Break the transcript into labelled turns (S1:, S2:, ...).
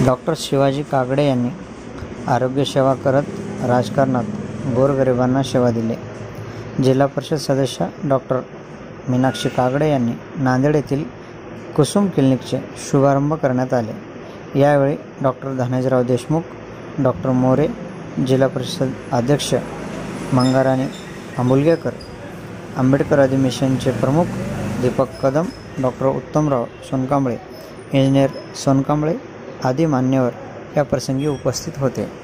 S1: Doctor Shivaji Kagade यांनी आरोग्यसेवा करत राजकारणात गोरगरिबांना सेवा दिली. जिल्हा परिषद सदस्य डॉक्टर मीनाक्षी कागडे यांनी नांदेड येथील कुसुम क्लिनिकचे शुभारंभ करण्यात आले. यावेळी डॉक्टर धनाजीराव देशमुख, डॉक्टर मोरे, जिल्हा परिषद अध्यक्ष मंगाराणी आंबुलगेकर, आंबेडकर अधिमिशनचे प्रमुख दीपक कदम, डॉक्टर उत्तमराव सोनकांबळे, इंजिनियर सोनकांबळे आदी मान्यवर या प्रसंगी उपस्थित होते.